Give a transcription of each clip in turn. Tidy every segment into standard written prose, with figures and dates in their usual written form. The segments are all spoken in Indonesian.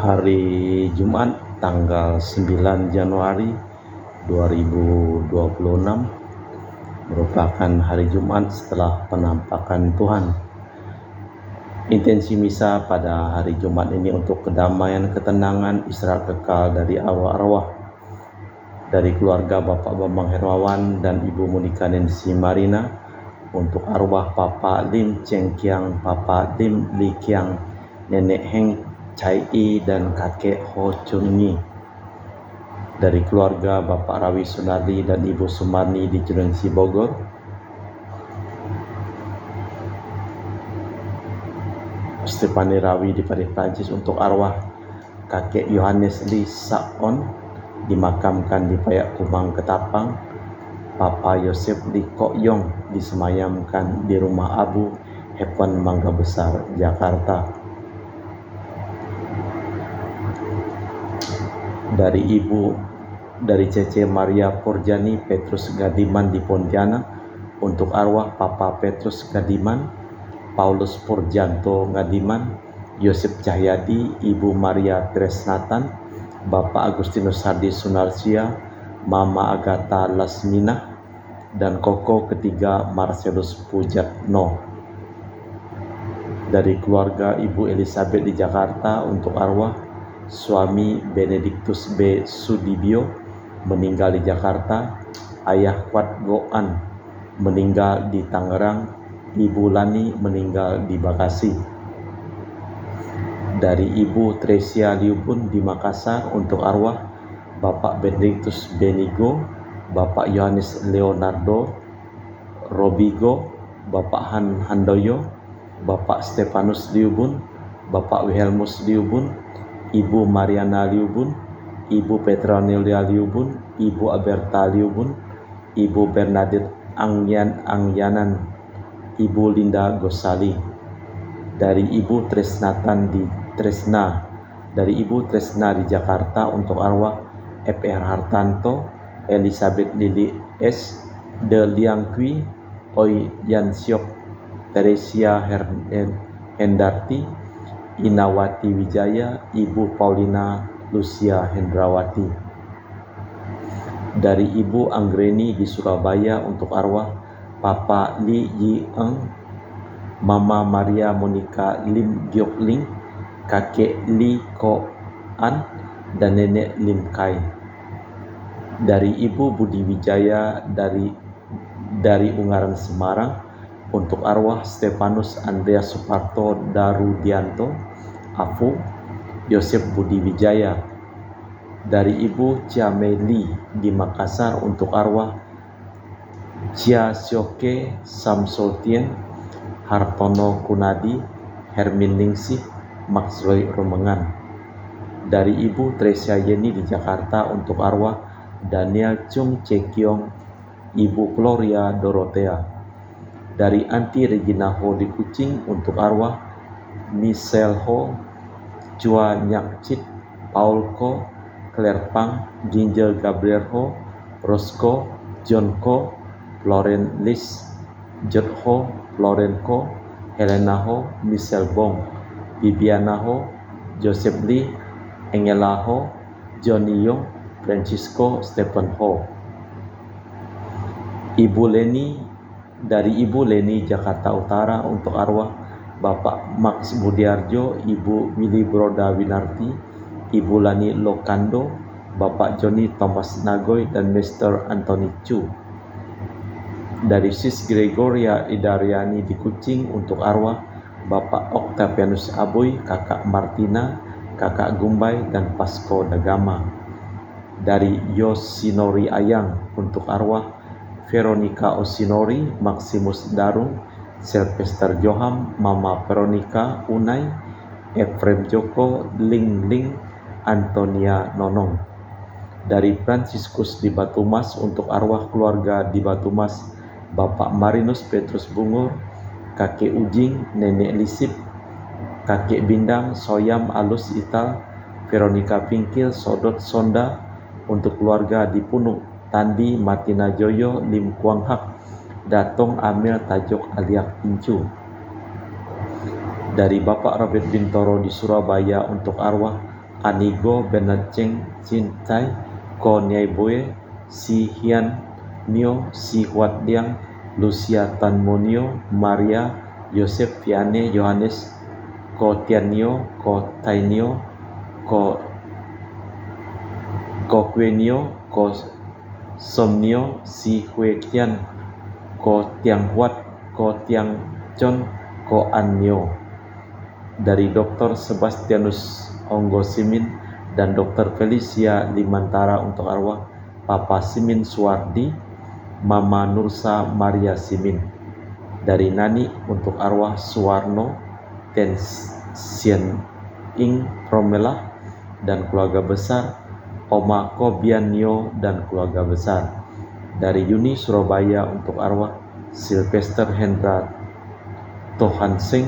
Hari Jumat tanggal 9 Januari 2026 merupakan hari Jumat setelah penampakan Tuhan. Intensi misa pada hari Jumat ini untuk kedamaian, ketenangan, istirahat kekal dari arwah-arwah dari keluarga Bapak Bambang Hermawan dan Ibu Monika Nancy Marina, untuk arwah Papa Lim Cheng Kiang, Papa Lim Li Kiang, Nenek Heng Chai I dan Kakek Ho Chun Nyi, dari keluarga Bapak Rawi Sunardi dan Ibu Sumarni di Cilengsi, Bogor. Stefani Rawi di Paris, Prancis, untuk arwah Kakek Yohanes Lee Saon dimakamkan di Payakumang, Ketapang. Papa Yosef Lee Kok Yong disemayamkan di rumah Abu Hepwan, Mangga Besar, Jakarta. Dari Cece Maria Porjani Petrus Gadiman di Pontianak, untuk arwah Papa Petrus Gadiman, Paulus Purjanto Gadiman, Yosef Cahyadi, Ibu Maria Tresnatan, Bapak Agustinus Hardi Sunarsia, Mama Agatha Lasmina, dan koko ketiga Marcelus Pujatno. Dari keluarga Ibu Elizabeth di Jakarta, untuk arwah suami Benediktus B. Sudibyo meninggal di Jakarta, Ayah Kwat Goan meninggal di Tangerang, Ibu Lani meninggal di Bekasi. Dari Ibu Tresia Liubun di Makassar, untuk arwah Bapak Benediktus Benigo, Bapak Yohanes Leonardo Robigo, Bapak Han Handoyo, Bapak Stefanus Liubun, Bapak Wilhelmus Liubun, Ibu Mariana Liubun, Ibu Petronelia Liubun, Ibu Aberta Liubun, Ibu Bernadette Angyanan, Ibu Linda Gosali. Dari Ibu Tresna di Jakarta, untuk arwah F.R. Hartanto, Elizabeth Lili S. De Liangkwi, Oi Yansyok, Teresia Hendarti, Inawati Wijaya, Ibu Paulina Lucia Hendrawati. Dari Ibu Anggreni di Surabaya, untuk arwah Papa Li Yi Eng, Mama Maria Monica Lim Giok Ling, Kakek Li Ko An, dan Nenek Lim Kai. Dari Ibu Budi Wijaya dari Ungaran, Semarang, untuk arwah Stefanus Andreas Suparto Darudianto, Afu, Yosef Budi Wijaya. Dari Ibu Chia Meli di Makassar, untuk arwah Chia Syoke Samsotien, Hartono Kunadi, Hermin Ningsih, Maxroy Romengan. Dari Ibu Tresia Yeni di Jakarta, untuk arwah Daniel Chung Cekiong, Ibu Gloria Dorothea. Dari Anti Regina Ho di Kucing, untuk arwah Michelle Ho, Chua Nyak Chit, Paul Ko, Claire Pang, Ginger Gabriel Ho, Roscoe, John Ko, Floren Lis, Jod Ho, Floren Ko, Helena Ho, Michelle Bong, Bibiana Ho, Joseph Lee, Engela Ho, Johnny Yong, Francisco Stephen Ho. Dari Ibu Leni Jakarta Utara, untuk arwah Bapak Max Budiarjo, Ibu Willy Broda Winarti, Ibu Lani Lokando, Bapak Joni Thomas Nagoy, dan Mr. Anthony Chu. Dari Sis Gregoria Idariani di Kucing, untuk arwah Bapak Octavianus Aboy, Kakak Martina, Kakak Gumbay, dan Pasco Dagama. Dari Yosinori Ayang, untuk arwah Veronica Osinori, Maximus Darung, Sylvester Joham, Mama Veronica Unai, Efrem Joko, Ling Ling, Antonia Nonong. Dari Franciscus di Batumas, untuk arwah keluarga di Batumas, Bapak Marinus Petrus Bungur, Kakek Ujing, Nenek Lisip, Kakek Bindang, Soyam Alus Ital, Veronica Pingkil, Sodot Sonda. Untuk keluarga di Punuk, Tandi Martina Joyo, Lim Kuang Hak, Datong Amel Tajok Aliak Incu. Dari Bapak Robert Bintoro di Surabaya, untuk arwah Anigo Benaceng Cintai Ko Niai Boe Si Hian Nio Si Huat Liang Lucia Tanmonio Maria Yosef Viane Yohanes Ko Tianio Ko Tainio Ko Kwenio Ko Somnio Si Hue Kian Ko Tiang Huat Ko Tiang Chon Ko Annio. Dari Dr. Sebastianus Onggo Simin dan Dr. Felicia Limantara untuk arwah Papa Simin Suwardi, Mama Nursa Maria Simin. Dari Nani untuk arwah Suwarno Ten Sien Ing Promela dan keluarga besar, Oma Kobianio dan keluarga besar. Dari Yuni Surabaya untuk arwah Sylvester Hendra Tohansing,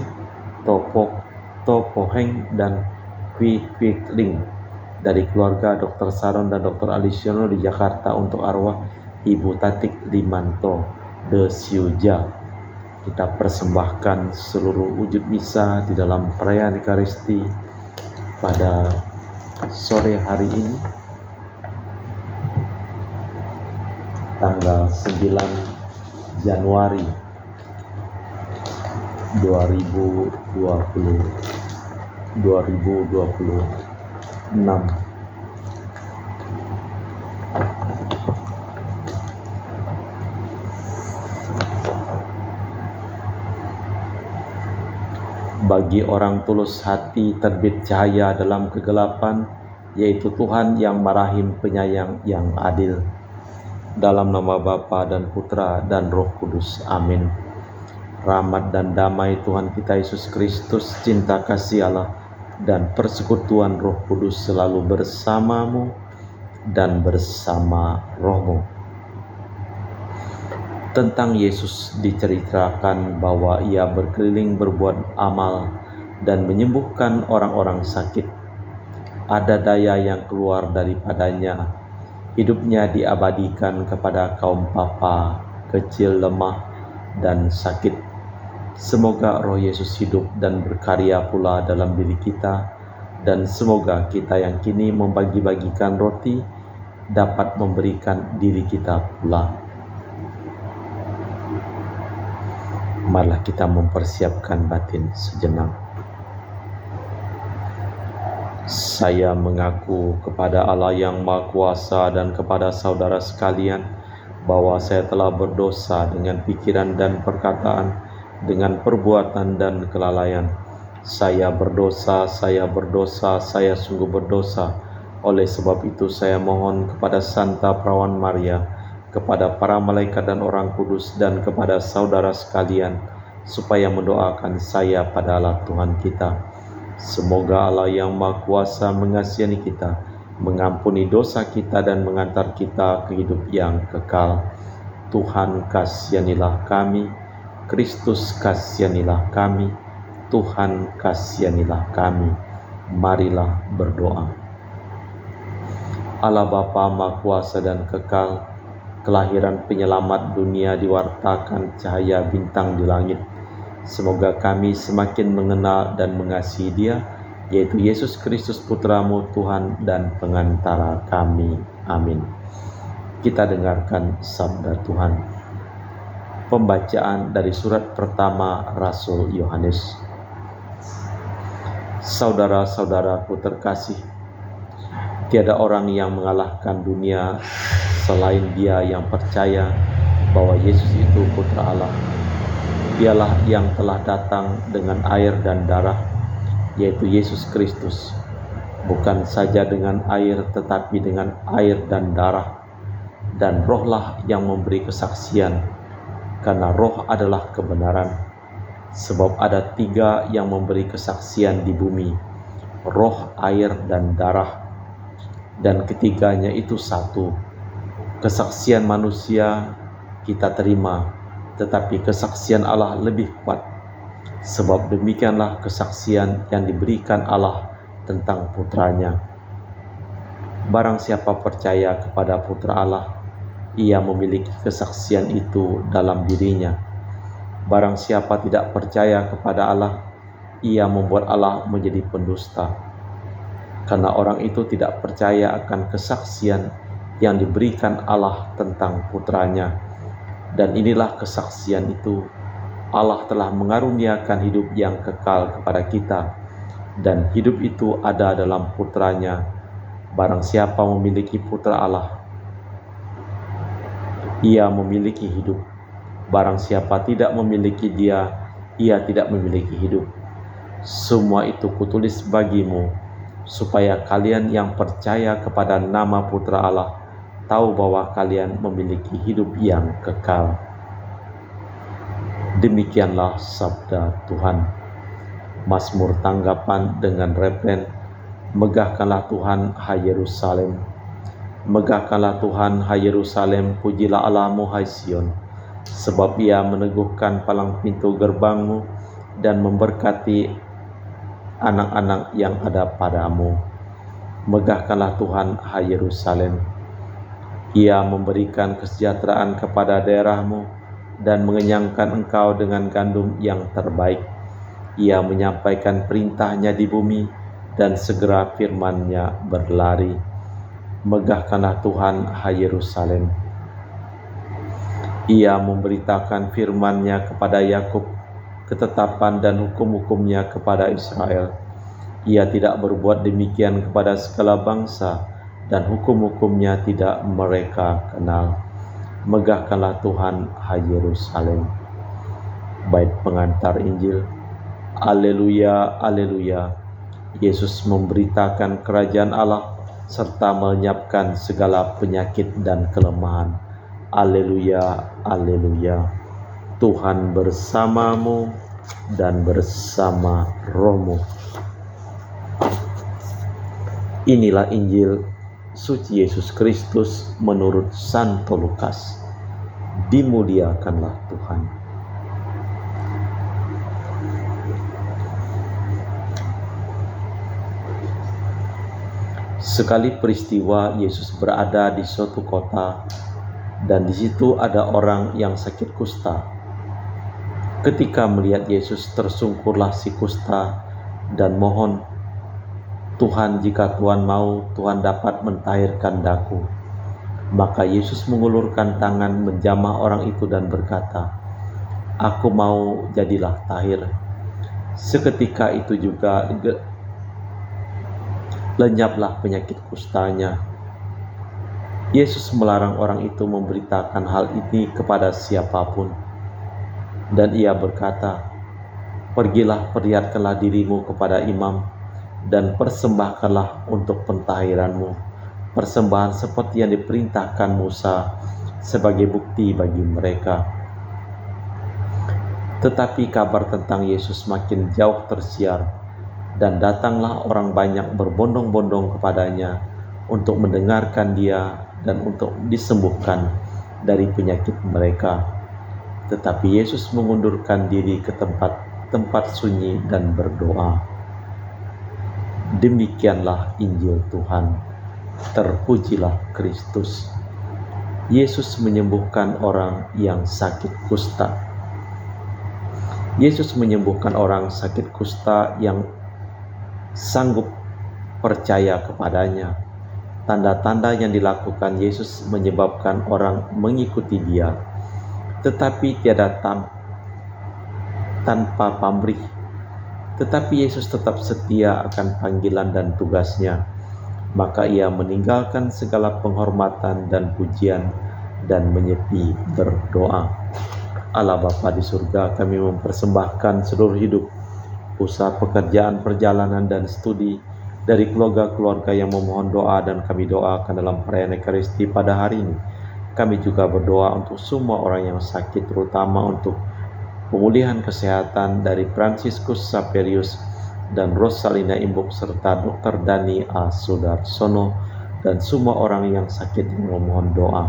Topoheng dan Kwi Ling. Dari keluarga Dr. Saron dan Dr. Alisiono di Jakarta untuk arwah Ibu Tatik Limanto de Siuja. Kita persembahkan seluruh wujud misa di dalam perayaan Ekaristi pada sore hari ini, tanggal 9 Januari 2026. Bagi orang tulus hati terbit cahaya dalam kegelapan, yaitu Tuhan yang marahim penyayang yang adil. Dalam nama Bapa dan Putra dan Roh Kudus. Amin. Rahmat dan damai Tuhan kita Yesus Kristus, cinta kasih Allah, dan persekutuan Roh Kudus selalu bersamamu dan bersama rohmu. Tentang Yesus diceritakan bahwa ia berkeliling berbuat amal dan menyembuhkan orang-orang sakit. Ada daya yang keluar daripadanya. Hidupnya diabadikan kepada kaum papa, kecil, lemah, dan sakit. Semoga roh Yesus hidup dan berkarya pula dalam diri kita, dan semoga kita yang kini membagi-bagikan roti dapat memberikan diri kita pula. Marilah kita mempersiapkan batin sejenak. Saya mengaku kepada Allah yang Maha Kuasa dan kepada saudara sekalian bahwa saya telah berdosa dengan pikiran dan perkataan, dengan perbuatan dan kelalaian. Saya berdosa, saya sungguh berdosa. Oleh sebab itu saya mohon kepada Santa Perawan Maria, kepada para malaikat dan orang kudus, dan kepada saudara sekalian, supaya mendoakan saya pada Allah Tuhan kita. Semoga Allah yang Maha Kuasa mengasihi kita, mengampuni dosa kita, dan mengantar kita ke hidup yang kekal. Tuhan kasihanilah kami, Kristus kasihanilah kami, Tuhan kasihanilah kami. Marilah berdoa. Allah Bapa Maha Kuasa dan kekal, kelahiran penyelamat dunia diwartakan cahaya bintang di langit. Semoga kami semakin mengenal dan mengasihi Dia, yaitu Yesus Kristus Putramu, Tuhan dan pengantara kami. Amin. Kita dengarkan sabda Tuhan. Pembacaan dari surat pertama Rasul Yohanes. Saudara-saudaraku terkasih, tiada orang yang mengalahkan dunia selain dia yang percaya bahwa Yesus itu Putra Allah. Dialah yang telah datang dengan air dan darah, yaitu Yesus Kristus. Bukan saja dengan air, tetapi dengan air dan darah. Dan rohlah yang memberi kesaksian, karena roh adalah kebenaran. Sebab ada 3 yang memberi kesaksian di bumi, roh, air, dan darah. Dan ketiganya itu satu. Kesaksian manusia kita terima, tetapi kesaksian Allah lebih kuat. Sebab demikianlah kesaksian yang diberikan Allah tentang Putranya. Barang siapa percaya kepada Putra Allah, ia memiliki kesaksian itu dalam dirinya. Barang siapa tidak percaya kepada Allah, ia membuat Allah menjadi pendusta. karena orang itu tidak percaya akan kesaksian yang diberikan Allah tentang putranya. Dan inilah kesaksian itu, Allah telah mengaruniakan hidup yang kekal kepada kita, dan hidup itu ada dalam putranya. Barang siapa memiliki putra Allah, ia memiliki hidup. Barang siapa tidak memiliki dia, ia tidak memiliki hidup. Semua itu kutulis bagimu, supaya kalian yang percaya kepada nama putra Allah tahu bahwa kalian memiliki hidup yang kekal. Demikianlah sabda Tuhan. Mazmur tanggapan dengan refren, megahkanlah Tuhan, hai Yerusalem. Megahkanlah Tuhan, hai Yerusalem, pujilah Allah-Mu, hai Sion. Sebab Ia meneguhkan palang pintu gerbangmu dan memberkati anak-anak yang ada padamu. Megahkanlah Tuhan, hai Yerusalem. Ia memberikan kesejahteraan kepada daerahmu dan mengenyangkan engkau dengan gandum yang terbaik. Ia menyampaikan perintahnya di bumi dan segera firman-Nya berlari. Megahkanlah Tuhan, hai Yerusalem. Ia memberitakan firman-Nya kepada Yakub, ketetapan dan hukum-hukum-Nya kepada Israel. Ia tidak berbuat demikian kepada segala bangsa, dan hukum-hukum-Nya tidak mereka kenal. Megahkanlah Tuhan, hai Yerusalem. Bait pengantar Injil. Alleluia, alleluia. Yesus memberitakan kerajaan Allah serta melenyapkan segala penyakit dan kelemahan. Alleluia, alleluia. Tuhan bersamamu dan bersama rohmu. Inilah Injil suci Yesus Kristus menurut Santo Lukas. Dimuliakanlah Tuhan. Sekali peristiwa Yesus berada di suatu kota, dan di situ ada orang yang sakit kusta. Ketika melihat Yesus, tersungkurlah si kusta dan mohon, Tuhan, jika Tuhan mau, Tuhan dapat mentahirkan daku. Maka Yesus mengulurkan tangan menjamah orang itu dan berkata, aku mau, jadilah tahir. Seketika itu juga lenyaplah penyakit kustanya. Yesus melarang orang itu memberitakan hal ini kepada siapapun. Dan Ia berkata, pergilah, perlihatkanlah dirimu kepada imam, dan persembahkanlah untuk pentahiranmu persembahan seperti yang diperintahkan Musa sebagai bukti bagi mereka. Tetapi kabar tentang Yesus makin jauh tersiar, dan datanglah orang banyak berbondong-bondong kepadanya untuk mendengarkan Dia dan untuk disembuhkan dari penyakit mereka. Tetapi Yesus mengundurkan diri ke tempat sunyi dan berdoa. Demikianlah Injil Tuhan. Terpujilah Kristus. Yesus menyembuhkan orang yang sakit kusta. Yesus menyembuhkan orang sakit kusta yang sanggup percaya kepadanya. Tanda-tanda yang dilakukan Yesus menyebabkan orang mengikuti Dia, tetapi tiada tanpa pamrih. Tetapi Yesus tetap setia akan panggilan dan tugasnya. Maka Ia meninggalkan segala penghormatan dan pujian dan menyepi berdoa. Allah Bapa di surga, kami mempersembahkan seluruh hidup, usaha, pekerjaan, perjalanan, dan studi dari keluarga-keluarga yang memohon doa, dan kami doakan dalam perayaan Ekaristi pada hari ini. Kami juga berdoa untuk semua orang yang sakit, terutama untuk pemulihan kesehatan dari Fransiskus Saperius dan Rosalina Imbuk serta Dr. Dani A. Sudarsono dan semua orang yang sakit yang memohon doa.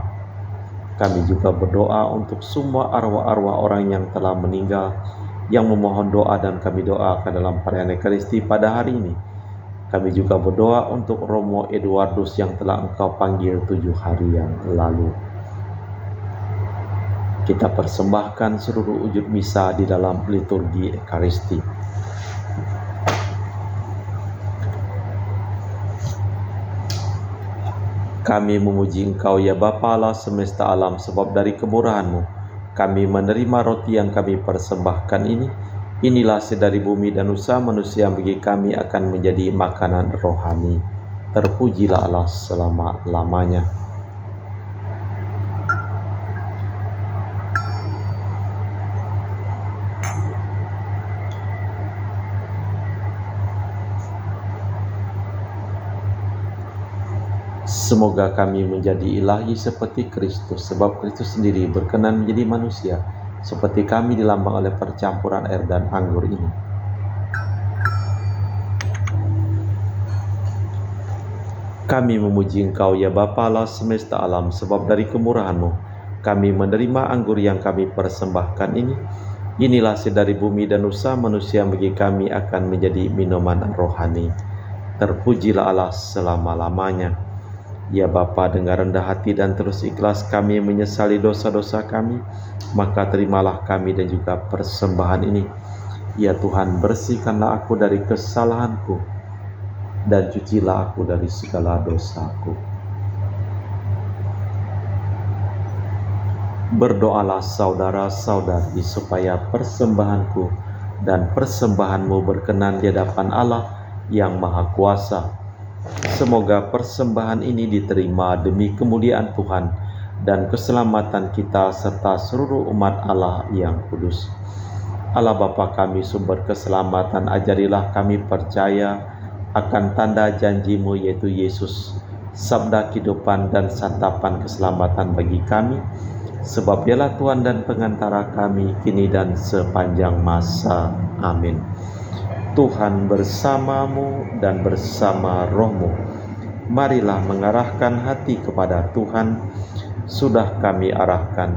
Kami juga berdoa untuk semua arwah-arwah orang yang telah meninggal yang memohon doa, dan kami doakan dalam perayaan Ekaristi pada hari ini. Kami juga berdoa untuk Romo Eduardus yang telah Engkau panggil 7 hari yang lalu. Kita persembahkan seluruh wujud misa di dalam liturgi Ekaristi. Kami memuji Engkau ya Bapa Allah semesta alam, sebab dari kemurahan-Mu kami menerima roti yang kami persembahkan ini. Inilah dari bumi dan usaha manusia yang bagi kami akan menjadi makanan rohani. Terpujilah Allah selama-lamanya. Semoga kami menjadi ilahi seperti Kristus, sebab Kristus sendiri berkenan menjadi manusia, seperti kami dilambang oleh percampuran air dan anggur ini. Kami memuji Engkau ya Bapa Allah semesta alam, sebab dari kemurahan-Mu kami menerima anggur yang kami persembahkan ini. Inilah dari bumi dan usaha manusia yang bagi kami akan menjadi minuman rohani. Terpujilah Allah selama-lamanya. Ya Bapa, dengan rendah hati dan terus ikhlas kami menyesali dosa-dosa kami, maka terimalah kami dan juga persembahan ini. Ya Tuhan, bersihkanlah aku dari kesalahanku dan cucilah aku dari segala dosaku. Berdoalah saudara-saudari supaya persembahanku dan persembahanmu berkenan di hadapan Allah yang Maha Kuasa. Semoga persembahan ini diterima demi kemuliaan Tuhan dan keselamatan kita serta seluruh umat Allah yang kudus. Allah Bapa kami sumber keselamatan, ajarilah kami percaya akan tanda janji-Mu yaitu Yesus, sabda kehidupan dan santapan keselamatan bagi kami, sebab Dialah Tuhan dan pengantara kami kini dan sepanjang masa. Amin. Tuhan bersamamu dan bersama rohmu. Marilah mengarahkan hati kepada Tuhan. Sudah kami arahkan.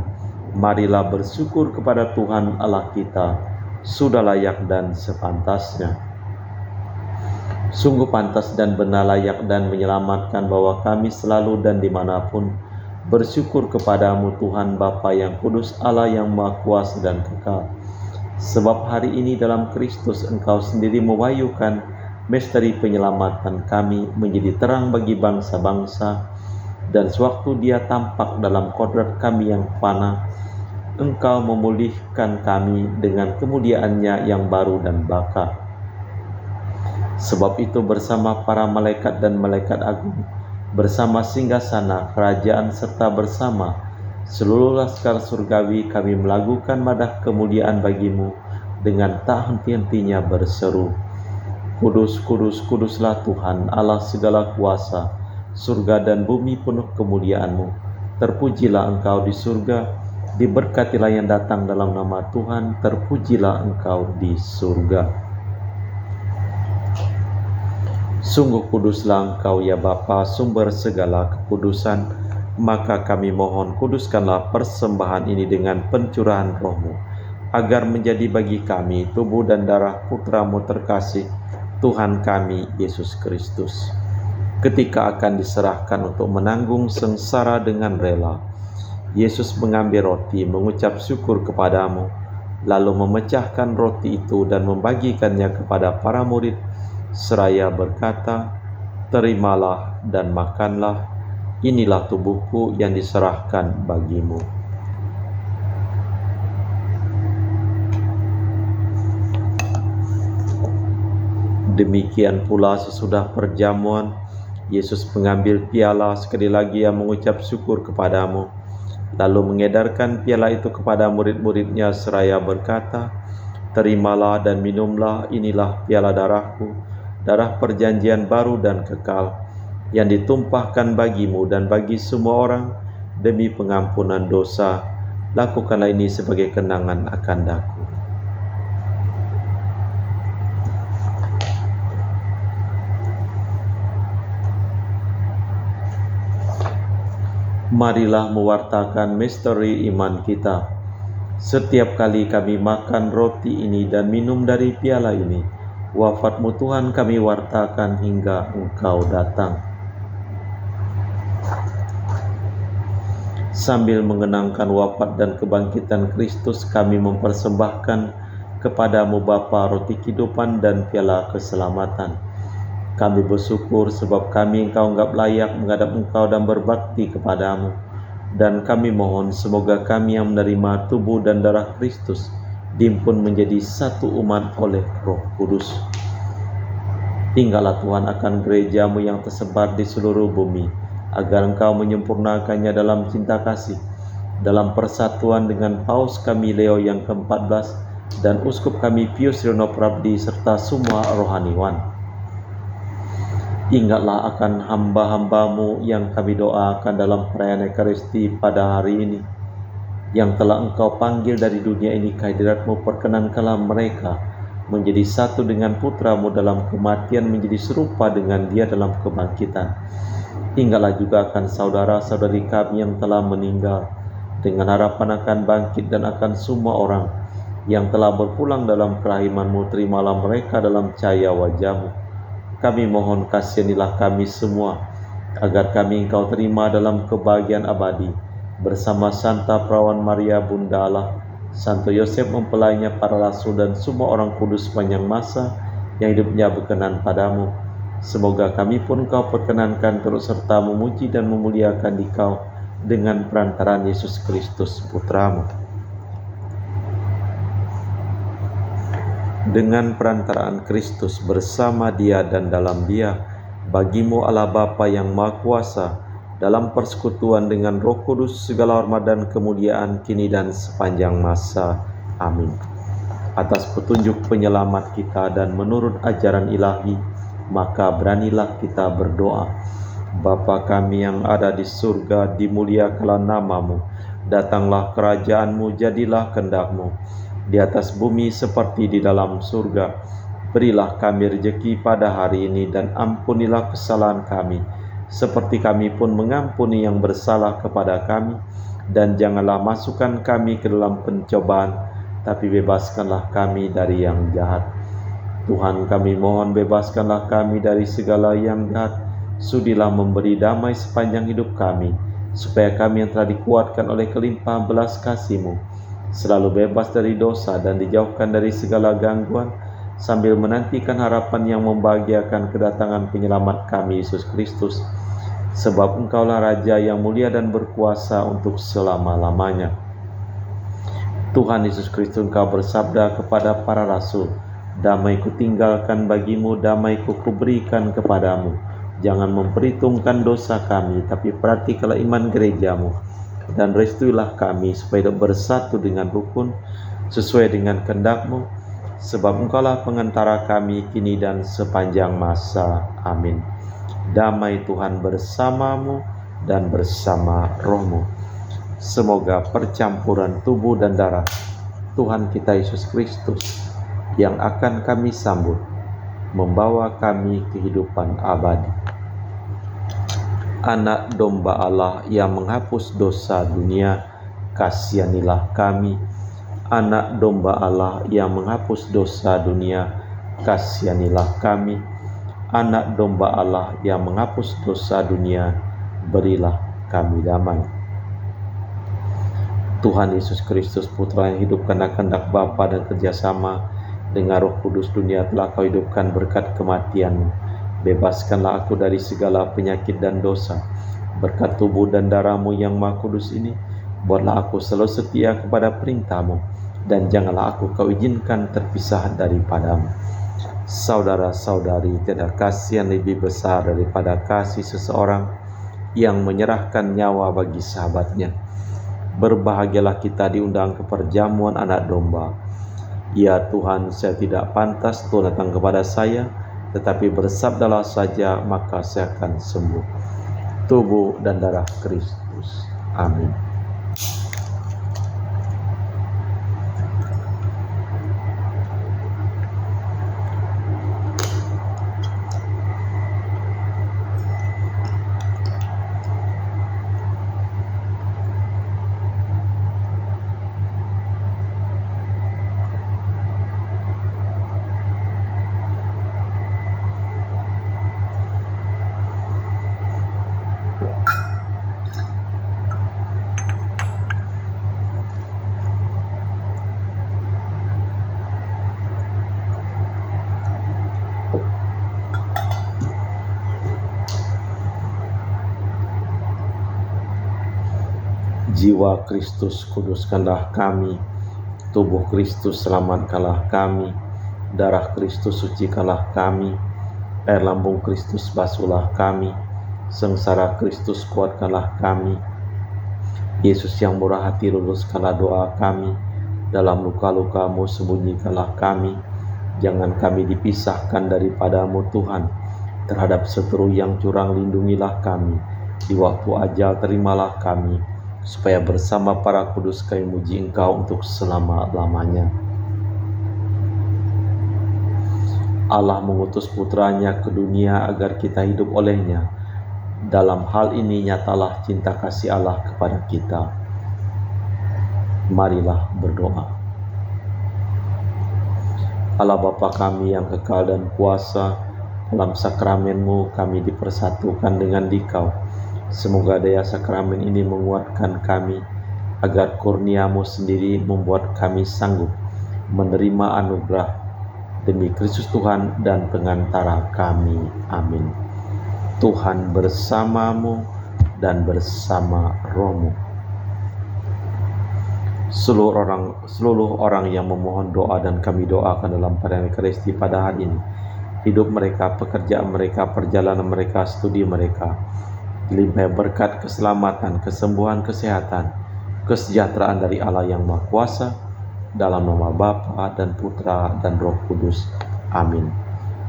Marilah bersyukur kepada Tuhan Allah kita. Sudah layak dan sepantasnya. Sungguh pantas dan benar, layak dan menyelamatkan bahwa kami selalu dan dimanapun bersyukur kepadamu Tuhan Bapa yang kudus, Allah yang Maha Kuasa dan kekal. Sebab hari ini dalam Kristus Engkau sendiri mewahyukan misteri penyelamatan kami menjadi terang bagi bangsa-bangsa, dan sewaktu Dia tampak dalam kodrat kami yang fana, Engkau memulihkan kami dengan kemuliaan-Nya yang baru dan baka. Sebab itu bersama para malaikat dan malaikat agung, bersama singgasana kerajaan serta bersama seluruh laskar surgawi kami melakukan madah kemuliaan bagi-Mu dengan tak henti-hentinya berseru, Kudus, kudus, kuduslah Tuhan Allah segala kuasa, surga dan bumi penuh kemuliaan-Mu. Terpujilah Engkau di surga, diberkatilah yang datang dalam nama Tuhan, terpujilah Engkau di surga. Sungguh kuduslah Engkau ya Bapa, sumber segala kekudusan. Maka kami mohon, kuduskanlah persembahan ini dengan pencurahan roh-Mu, agar menjadi bagi kami tubuh dan darah Putra-Mu terkasih, Tuhan kami Yesus Kristus. Ketika akan diserahkan untuk menanggung sengsara dengan rela, Yesus mengambil roti, mengucap syukur kepadamu, lalu memecahkan roti itu dan membagikannya kepada para murid, seraya berkata, Terimalah dan makanlah, inilah tubuhku yang diserahkan bagimu. Demikian pula sesudah perjamuan, Yesus mengambil piala, sekali lagi Ia mengucap syukur kepadamu, lalu mengedarkan piala itu kepada murid-murid-Nya seraya berkata, Terimalah dan minumlah, inilah piala darahku, darah perjanjian baru dan kekal, yang ditumpahkan bagimu dan bagi semua orang demi pengampunan dosa. Lakukanlah ini sebagai kenangan akan Aku. Marilah mewartakan misteri iman kita. Setiap kali kami makan roti ini dan minum dari piala ini, wafat-Mu Tuhan kami wartakan hingga Engkau datang. Sambil mengenangkan wafat dan kebangkitan Kristus, kami mempersembahkan kepadamu Bapa roti kehidupan dan piala keselamatan. Kami bersyukur sebab kami Engkau anggap layak menghadap Engkau dan berbakti kepadamu. Dan kami mohon semoga kami yang menerima tubuh dan darah Kristus dihimpun menjadi satu umat oleh Roh Kudus. Tinggallah Tuhan akan gerejamu yang tersebar di seluruh bumi, agar Engkau menyempurnakannya dalam cinta kasih, dalam persatuan dengan Paus kami Leo yang ke-14 dan Uskup kami Pius Riono Prabdi serta semua rohaniwan. Ingatlah akan hamba-hambamu yang kami doakan dalam perayaan Ekaristi pada hari ini, yang telah Engkau panggil dari dunia ini ke hadirat-Mu. Perkenankanlah mereka menjadi satu dengan Putra-Mu dalam kematian, menjadi serupa dengan Dia dalam kebangkitan. Ingatlah juga akan saudara-saudari kami yang telah meninggal, dengan harapan akan bangkit, dan akan semua orang yang telah berpulang dalam kerahiman-Mu. Terimalah mereka dalam cahaya wajah-Mu. Kami mohon kasihanilah kami semua, agar kami Engkau terima dalam kebahagiaan abadi, bersama Santa Perawan Maria Bunda Allah, Santo Yosef mempelainya, para rasul, dan semua orang kudus sepanjang masa yang hidupnya berkenan padamu. Semoga kami pun Engkau perkenankan turut serta memuji dan memuliakan Dikau dengan perantaraan Yesus Kristus Putra-Mu. Dengan perantaraan Kristus, bersama Dia dan dalam Dia, bagimu Allah Bapa yang Maha Kuasa, dalam persekutuan dengan Roh Kudus, segala hormat dan kemuliaan kini dan sepanjang masa. Amin. Atas petunjuk penyelamat kita dan menurut ajaran ilahi, maka beranilah kita berdoa. Bapa kami yang ada di surga, dimuliakanlah nama-Mu. Datanglah kerajaan-Mu, jadilah kehendak-Mu di atas bumi seperti di dalam surga. Berilah kami rejeki pada hari ini, dan ampunilah kesalahan kami, seperti kami pun mengampuni yang bersalah kepada kami. Dan janganlah masukkan kami ke dalam pencobaan, tapi bebaskanlah kami dari yang jahat. Tuhan, kami mohon bebaskanlah kami dari segala yang jahat. Sudilah memberi damai sepanjang hidup kami, supaya kami yang telah dikuatkan oleh kelimpahan belas kasih-Mu selalu bebas dari dosa dan dijauhkan dari segala gangguan, sambil menantikan harapan yang membahagiakan kedatangan penyelamat kami, Yesus Kristus. Sebab Engkaulah Raja yang mulia dan berkuasa untuk selama-lamanya. Tuhan Yesus Kristus, Engkau bersabda kepada para rasul, "Damai kutinggalkan bagimu, damai kuberikan kepadamu. Jangan memperhitungkan dosa kami, tapi perhatikanlah iman gerejamu. Dan restuilah kami supaya bersatu dengan rukun sesuai dengan kehendak-Mu, sebab Engkaulah pengantara kami kini dan sepanjang masa. Amin. Damai Tuhan bersamamu dan bersama rohmu. Semoga percampuran tubuh dan darah Tuhan kita Yesus Kristus yang akan kami sambut membawa kami kehidupan abadi. Anak domba Allah yang menghapus dosa dunia, kasihanilah kami. Anak domba Allah yang menghapus dosa dunia, kasihanilah kami. Anak domba Allah yang menghapus dosa dunia, berilah kami damai. Tuhan Yesus Kristus, Putra yang hidup karena kehendak Bapa dan kerjasama dengan Roh Kudus, dunia telah Kau hidupkan berkat kematian-Mu. Bebaskanlah aku dari segala penyakit dan dosa. Berkat tubuh dan darah-Mu yang Maha Kudus ini, buatlah aku selalu setia kepada perintah-Mu, dan janganlah aku Kau izinkan terpisah daripada-Mu. Saudara-saudari, tiada kasih yang lebih besar daripada kasih seseorang yang menyerahkan nyawa bagi sahabatnya. Berbahagialah kita diundang ke perjamuan anak domba. Ya Tuhan, saya tidak pantas Tuhan datang kepada saya, tetapi bersabdalah saja, maka saya akan sembuh. Tubuh dan darah Kristus. Amin. Jiwa Kristus kuduskanlah kami, tubuh Kristus selamatkanlah kami, darah Kristus sucikanlah kami, air lambung Kristus basuhlah kami, sengsara Kristus kuatkanlah kami. Yesus yang murah hati luluskanlah doa kami, dalam luka-luka-Mu sembunyikanlah kami, jangan kami dipisahkan daripadamu Tuhan, terhadap seteru yang curang lindungilah kami, di waktu ajal terimalah kami, supaya bersama para kudus kami muji Engkau untuk selama-lamanya. Allah mengutus putranya ke dunia agar kita hidup olehnya. Dalam hal ini nyatalah cinta kasih Allah kepada kita. Marilah berdoa. Allah Bapa kami yang kekal dan kuasa, dalam sakramen-Mu kami dipersatukan dengan Dikau. Semoga daya sakramen ini menguatkan kami, agar kurnia-Mu sendiri membuat kami sanggup menerima anugerah demi Kristus Tuhan dan pengantara kami. Amin. Tuhan bersamamu dan bersama rohmu. Seluruh orang yang memohon doa dan kami doakan dalam perayaan Ekaristi pada hari ini, hidup mereka, pekerjaan mereka, perjalanan mereka, studi mereka, dilimpahi berkat, keselamatan, kesembuhan, kesehatan, kesejahteraan dari Allah yang Maha Kuasa, dalam nama Bapa dan Putra dan Roh Kudus. Amin.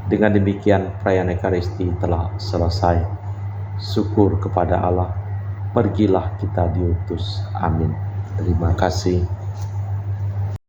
Dengan demikian perayaan Ekaristi telah selesai. Syukur kepada Allah, pergilah kita diutus. Amin. Terima kasih.